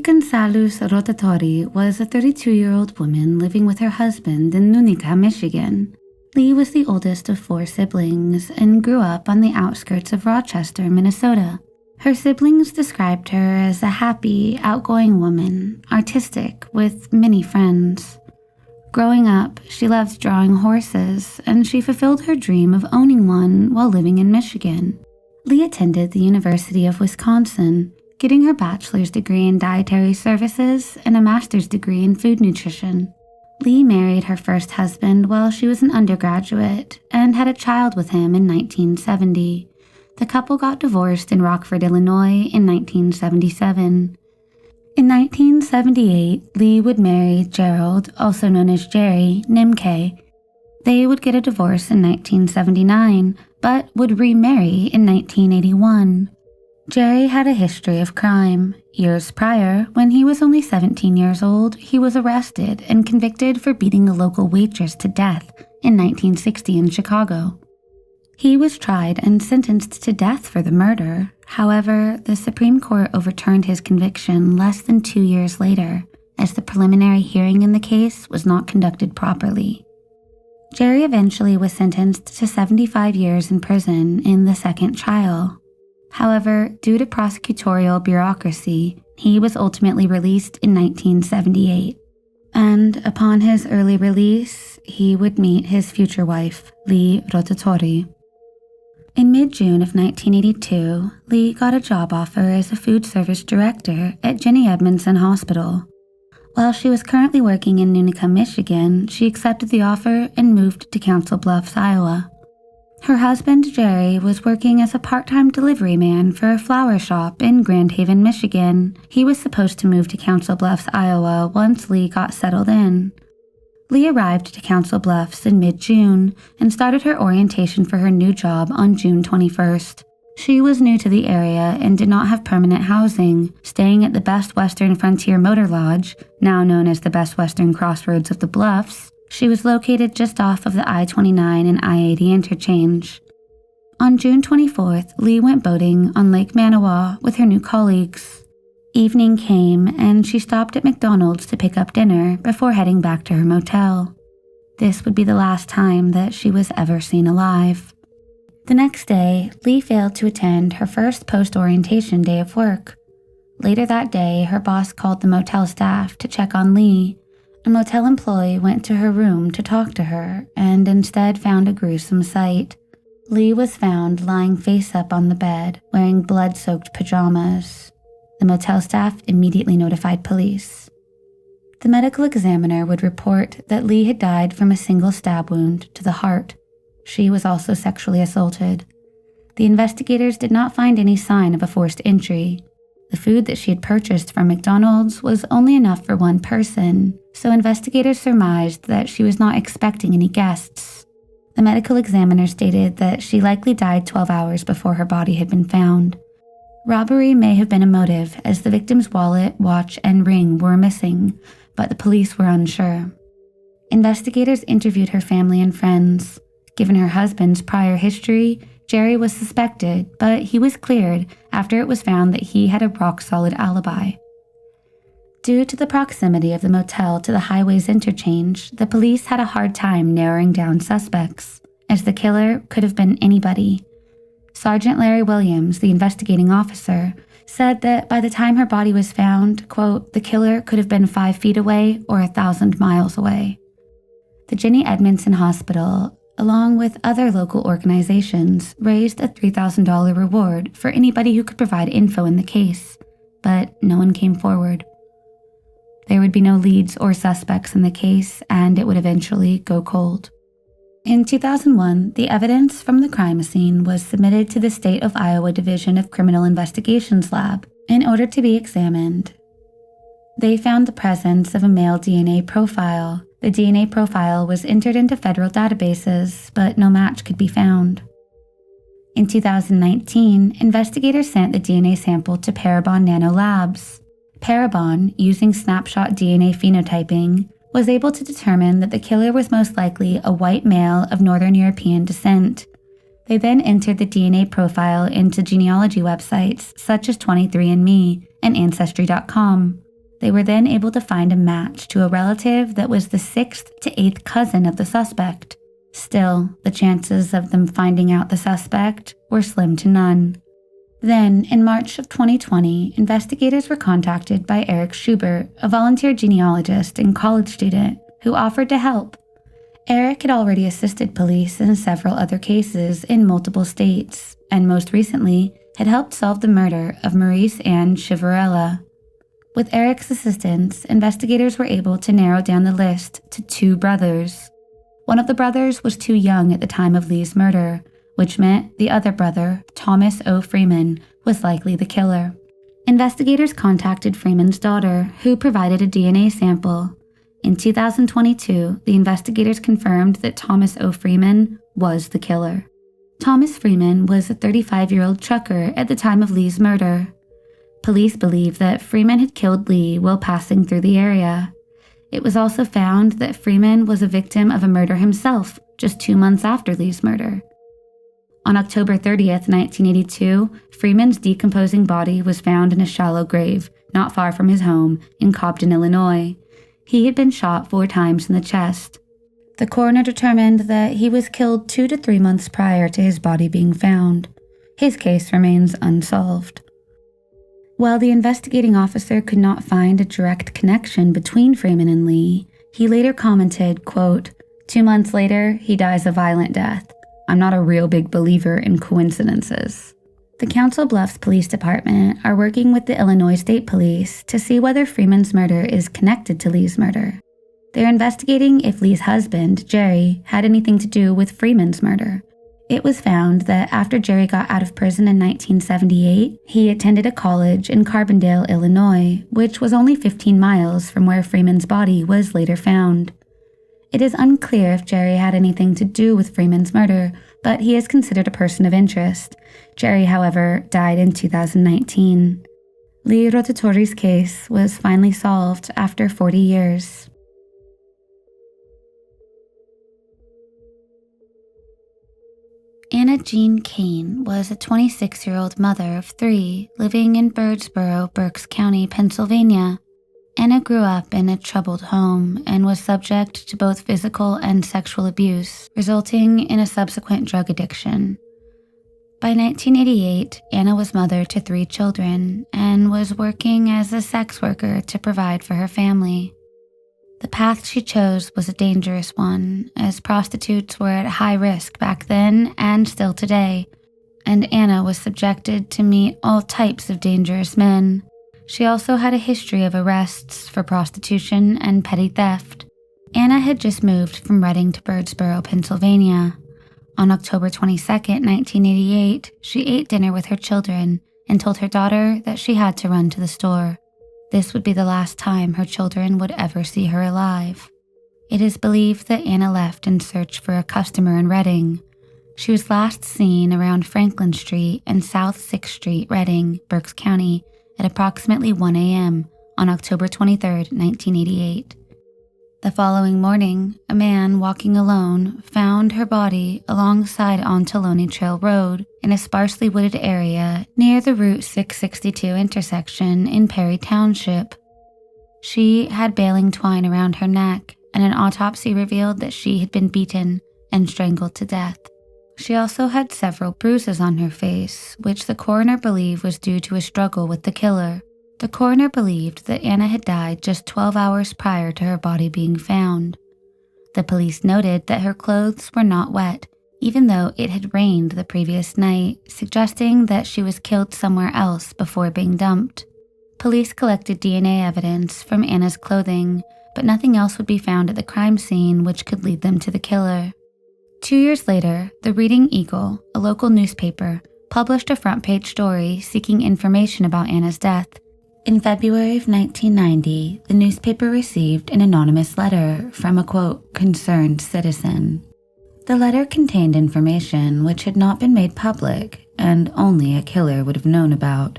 Gonçalves Rotatori was a 32-year-old woman living with her husband in Unica, Michigan. Lee was the oldest of 4 siblings and grew up on the outskirts of Rochester, Minnesota. Her siblings described her as a happy, outgoing woman, artistic, with many friends. Growing up, she loved drawing horses, and she fulfilled her dream of owning one while living in Michigan. Lee attended the University of Wisconsin, getting her bachelor's degree in dietary services and a master's degree in food nutrition. Lee married her first husband while she was an undergraduate and had a child with him in 1970. The couple got divorced in Rockford, Illinois in 1977. In 1978, Lee would marry Gerald, also known as Jerry, Nimke. They would get a divorce in 1979, but would remarry in 1981. Jerry had a history of crime. Years prior, when he was only 17 years old, he was arrested and convicted for beating a local waitress to death in 1960 in Chicago. He was tried and sentenced to death for the murder. However, the Supreme Court overturned his conviction less than 2 years later, as the preliminary hearing in the case was not conducted properly. Jerry eventually was sentenced to 75 years in prison in the second trial. However, due to prosecutorial bureaucracy, he was ultimately released in 1978. And upon his early release, he would meet his future wife, Lee Rotatori. In mid-June of 1982, Lee got a job offer as a food service director at Jenny Edmondson Hospital. While she was currently working in Unica, Michigan, she accepted the offer and moved to Council Bluffs, Iowa. Her husband, Jerry, was working as a part-time delivery man for a flower shop in Grand Haven, Michigan. He was supposed to move to Council Bluffs, Iowa once Lee got settled in. Lee arrived to Council Bluffs in mid-June and started her orientation for her new job on June 21st. She was new to the area and did not have permanent housing, staying at the Best Western Frontier Motor Lodge, now known as the Best Western Crossroads of the Bluffs. She was located just off of the I-29 and I-80 interchange. On June 24th, Lee went boating on Lake Manawa with her new colleagues. Evening came, and she stopped at McDonald's to pick up dinner before heading back to her motel. This would be the last time that she was ever seen alive. The next day, Lee failed to attend her first post-orientation day of work. Later that day, her boss called the motel staff to check on Lee. A motel employee went to her room to talk to her and instead found a gruesome sight. Lee was found lying face up on the bed, wearing blood-soaked pajamas. The motel staff immediately notified police. The medical examiner would report that Lee had died from a single stab wound to the heart. She was also sexually assaulted. The investigators did not find any sign of a forced entry. The food that she had purchased from McDonald's was only enough for one person, so investigators surmised that she was not expecting any guests. The medical examiner stated that she likely died 12 hours before her body had been found. Robbery may have been a motive, as the victim's wallet, watch, and ring were missing, but the police were unsure. Investigators interviewed her family and friends. Given her husband's prior history, Jerry was suspected, but he was cleared after it was found that he had a rock-solid alibi. Due to the proximity of the motel to the highway's interchange, the police had a hard time narrowing down suspects, as the killer could have been anybody. Sergeant Larry Williams, the investigating officer, said that by the time her body was found, quote, the killer could have been 5 feet away or 1,000 miles away. The Jenny Edmondson Hospital, along with other local organizations, raised a $3,000 reward for anybody who could provide info in the case, but no one came forward. There would be no leads or suspects in the case, and it would eventually go cold. In 2001, the evidence from the crime scene was submitted to the State of Iowa Division of Criminal Investigations Lab in order to be examined. They found the presence of a male DNA profile. The DNA profile was entered into federal databases, but no match could be found. In 2019, investigators sent the DNA sample to Parabon Nanolabs. Parabon, using snapshot DNA phenotyping, was able to determine that the killer was most likely a white male of Northern European descent. They then entered the DNA profile into genealogy websites such as 23andMe and Ancestry.com. They were then able to find a match to a relative that was the 6th to 8th cousin of the suspect. Still, the chances of them finding out the suspect were slim to none. Then, in March of 2020, investigators were contacted by Eric Schubert, a volunteer genealogist and college student, who offered to help. Eric had already assisted police in several other cases in multiple states, and most recently had helped solve the murder of Maurice Ann Chivarella. With Eric's assistance, investigators were able to narrow down the list to 2 brothers. One of the brothers was too young at the time of Lee's murder, which meant the other brother, Thomas O. Freeman, was likely the killer. Investigators contacted Freeman's daughter, who provided a DNA sample. In 2022, the investigators confirmed that Thomas O. Freeman was the killer. Thomas Freeman was a 35-year-old trucker at the time of Lee's murder. Police believe that Freeman had killed Lee while passing through the area. It was also found that Freeman was a victim of a murder himself just 2 months after Lee's murder. On October 30th, 1982, Freeman's decomposing body was found in a shallow grave not far from his home in Cobden, Illinois. He had been shot 4 times in the chest. The coroner determined that he was killed 2 to 3 months prior to his body being found. His case remains unsolved. While the investigating officer could not find a direct connection between Freeman and Lee, he later commented, quote, "2 months later, he dies a violent death. I'm not a real big believer in coincidences." The Council Bluffs Police Department are working with the Illinois State Police to see whether Freeman's murder is connected to Lee's murder. They're investigating if Lee's husband, Jerry, had anything to do with Freeman's murder. It was found that after Jerry got out of prison in 1978, he attended a college in Carbondale, Illinois, which was only 15 miles from where Freeman's body was later found. It is unclear if Jerry had anything to do with Freeman's murder, but he is considered a person of interest. Jerry, however, died in 2019. Lee Rotatori's case was finally solved after 40 years. Anna Jean Kane was a 26-year-old mother of 3 living in Birdsboro, Berks County, Pennsylvania. Anna grew up in a troubled home and was subject to both physical and sexual abuse, resulting in a subsequent drug addiction. By 1988, Anna was mother to 3 children and was working as a sex worker to provide for her family. The path she chose was a dangerous one, as prostitutes were at high risk back then and still today, and Anna was subjected to meet all types of dangerous men. She also had a history of arrests for prostitution and petty theft. Anna had just moved from Reading to Birdsboro, Pennsylvania. On October 22, 1988, she ate dinner with her children and told her daughter that she had to run to the store. This would be the last time her children would ever see her alive. It is believed that Anna left in search for a customer in Reading. She was last seen around Franklin Street and South 6th Street, Reading, Berks County, at approximately 1 a.m. on October 23, 1988. The following morning, a man walking alone found her body alongside Ontoloni Trail Road in a sparsely wooded area near the Route 662 intersection in Perry Township. She had baling twine around her neck, and an autopsy revealed that she had been beaten and strangled to death. She also had several bruises on her face, which the coroner believed was due to a struggle with the killer. The coroner believed that Anna had died just 12 hours prior to her body being found. The police noted that her clothes were not wet, even though it had rained the previous night, suggesting that she was killed somewhere else before being dumped. Police collected DNA evidence from Anna's clothing, but nothing else would be found at the crime scene which could lead them to the killer. 2 years later, the Reading Eagle, a local newspaper, published a front-page story seeking information about Anna's death. In February of 1990, the newspaper received an anonymous letter from a, quote, concerned citizen. The letter contained information which had not been made public and only a killer would have known about.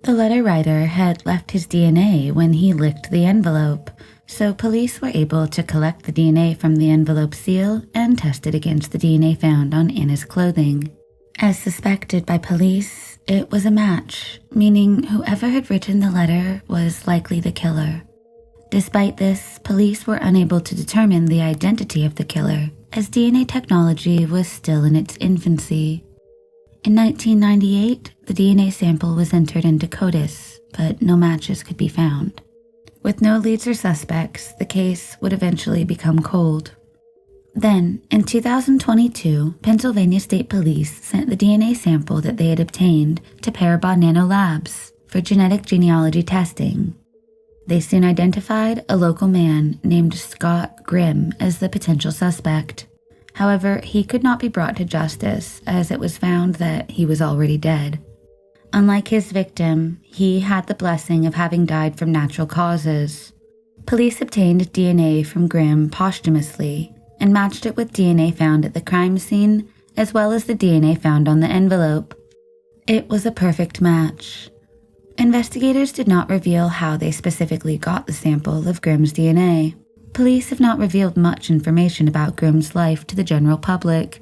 The letter writer had left his DNA when he licked the envelope, so police were able to collect the DNA from the envelope seal and test it against the DNA found on Anna's clothing. As suspected by police, It was a match, meaning whoever had written the letter was likely the killer. Despite this, police were unable to determine the identity of the killer, as DNA technology was still in its infancy. In 1998, the DNA sample was entered into CODIS, but no matches could be found. With no leads or suspects, the case would eventually become cold. Then, in 2022, Pennsylvania State Police sent the DNA sample that they had obtained to Parabon Nanolabs for genetic genealogy testing. They soon identified a local man named Scott Grimm as the potential suspect. However, he could not be brought to justice as it was found that he was already dead. Unlike his victim, he had the blessing of having died from natural causes. Police obtained DNA from Grimm posthumously and matched it with DNA found at the crime scene, as well as the DNA found on the envelope. It was a perfect match. Investigators did not reveal how they specifically got the sample of Grimm's DNA. Police have not revealed much information about Grimm's life to the general public.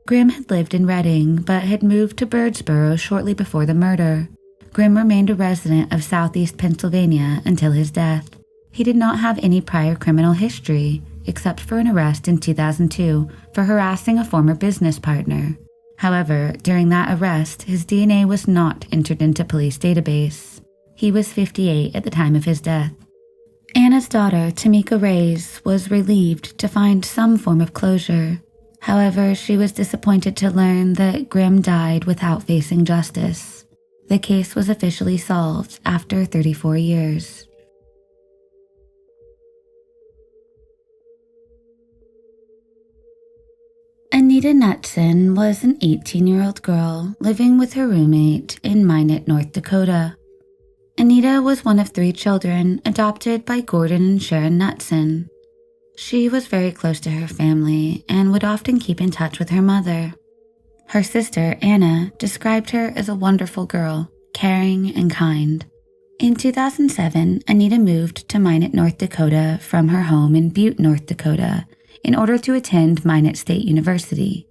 Grimm had lived in Reading, but had moved to Birdsboro shortly before the murder. Grimm remained a resident of southeast Pennsylvania until his death. He did not have any prior criminal history, except for an arrest in 2002 for harassing a former business partner. However, during that arrest, his DNA was not entered into police database. He was 58 at the time of his death. Anna's daughter, Tamika Reyes, was relieved to find some form of closure. However, she was disappointed to learn that Grimm died without facing justice. The case was officially solved after 34 years. Anita Knutson was an 18-year-old girl living with her roommate in Minot, North Dakota. Anita was one of 3 children adopted by Gordon and Sharon Knutson. She was very close to her family and would often keep in touch with her mother. Her sister, Anna, described her as a wonderful girl, caring and kind. In 2007, Anita moved to Minot, North Dakota from her home in Butte, North Dakota, in order to attend Minot State University.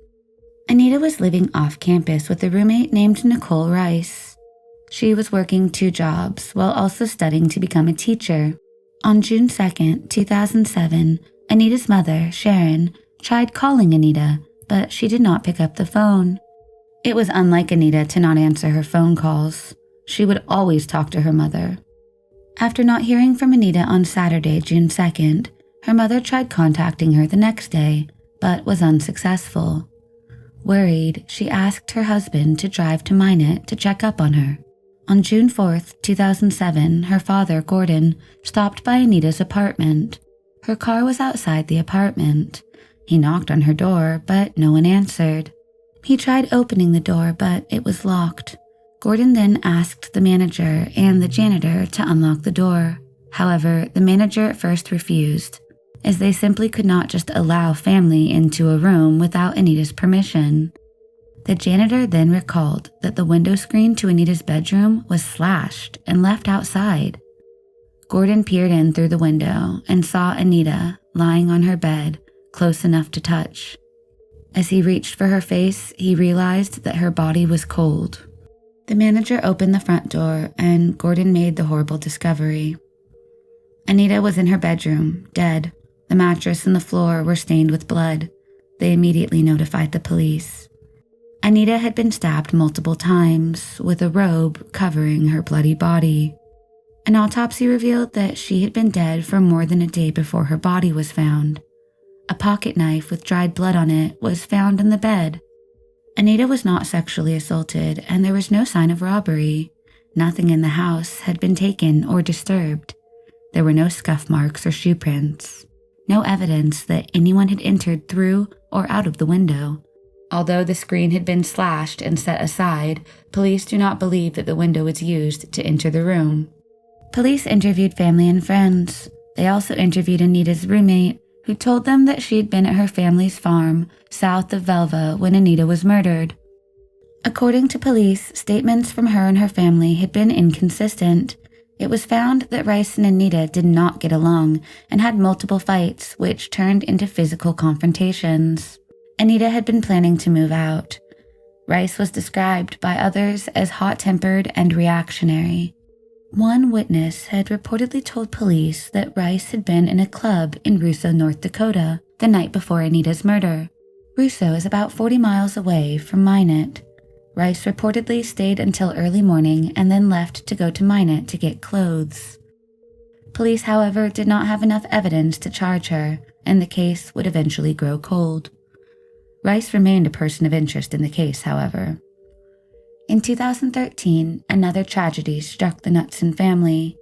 Anita was living off campus with a roommate named Nicole Rice. She was working 2 jobs while also studying to become a teacher. On June 2, 2007, Anita's mother, Sharon, tried calling Anita, but she did not pick up the phone. It was unlike Anita to not answer her phone calls. She would always talk to her mother. After not hearing from Anita on Saturday, June 2nd, her mother tried contacting her the next day, but was unsuccessful. Worried, she asked her husband to drive to Minot to check up on her. On June 4th, 2007, her father, Gordon, stopped by Anita's apartment. Her car was outside the apartment. He knocked on her door, but no one answered. He tried opening the door, but it was locked. Gordon then asked the manager and the janitor to unlock the door. However, the manager at first refused, as they simply could not just allow family into a room without Anita's permission. The janitor then recalled that the window screen to Anita's bedroom was slashed and left outside. Gordon peered in through the window and saw Anita lying on her bed, close enough to touch. As he reached for her face, he realized that her body was cold. The manager opened the front door and Gordon made the horrible discovery. Anita was in her bedroom, dead. The mattress and the floor were stained with blood. They immediately notified the police. Anita had been stabbed multiple times, with a robe covering her bloody body. An autopsy revealed that she had been dead for more than a day before her body was found. A pocket knife with dried blood on it was found in the bed. Anita was not sexually assaulted, and there was no sign of robbery. Nothing in the house had been taken or disturbed. There were no scuff marks or shoe prints. No evidence that anyone had entered through or out of the window. Although the screen had been slashed and set aside, police do not believe that the window was used to enter the room. Police interviewed family and friends. They also interviewed Anita's roommate, who told them that she had been at her family's farm south of Velva when Anita was murdered. According to police, statements from her and her family had been inconsistent. It was found that Rice and Anita did not get along and had multiple fights, which turned into physical confrontations. Anita had been planning to move out. Rice was described by others as hot-tempered and reactionary. One witness had reportedly told police that Rice had been in a club in Russo, North Dakota, the night before Anita's murder. Russo is about 40 miles away from Minot. Rice reportedly stayed until early morning and then left to go to Minot to get clothes. Police, however, did not have enough evidence to charge her, and the case would eventually grow cold. Rice remained a person of interest in the case, however. In 2013, another tragedy struck the Knutson family.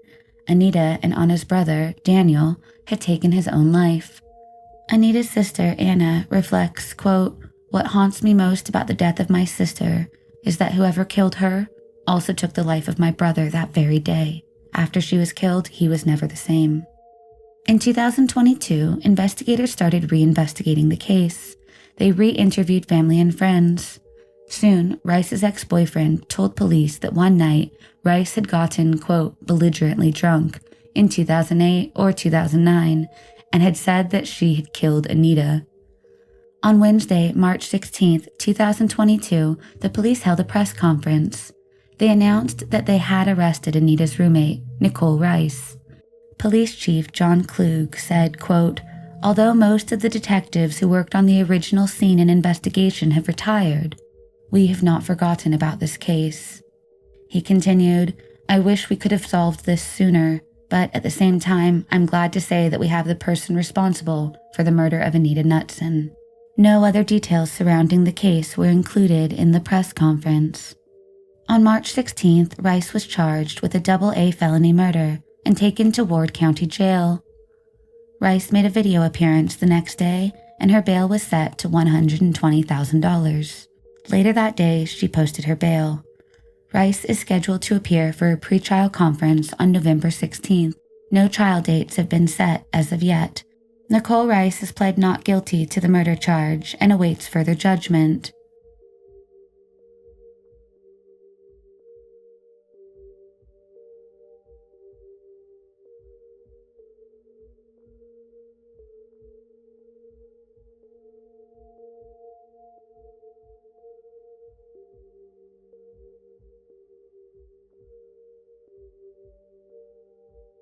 Anita and Anna's brother, Daniel, had taken his own life. Anita's sister, Anna, reflects, quote, "What haunts me most about the death of my sister is that whoever killed her also took the life of my brother that very day. After she was killed, he was never the same." In 2022, investigators started reinvestigating the case. They re-interviewed family and friends. Soon, Rice's ex-boyfriend told police that one night, Rice had gotten, quote, "belligerently drunk" in 2008 or 2009, and had said that she had killed Anita. On Wednesday, March 16, 2022, the police held a press conference. They announced that they had arrested Anita's roommate, Nicole Rice. Police Chief John Klug said, quote, "Although most of the detectives who worked on the original scene and investigation have retired, we have not forgotten about this case." He continued, "I wish we could have solved this sooner, but at the same time, I'm glad to say that we have the person responsible for the murder of Anita Knutson." No other details surrounding the case were included in the press conference. On March 16th, Rice was charged with a double-A felony murder and taken to Ward County Jail. Rice made a video appearance the next day, and her bail was set to $120,000. Later that day, she posted her bail. Rice is scheduled to appear for a pretrial conference on November 16th. No trial dates have been set as of yet. Nicole Rice has pled not guilty to the murder charge and awaits further judgment.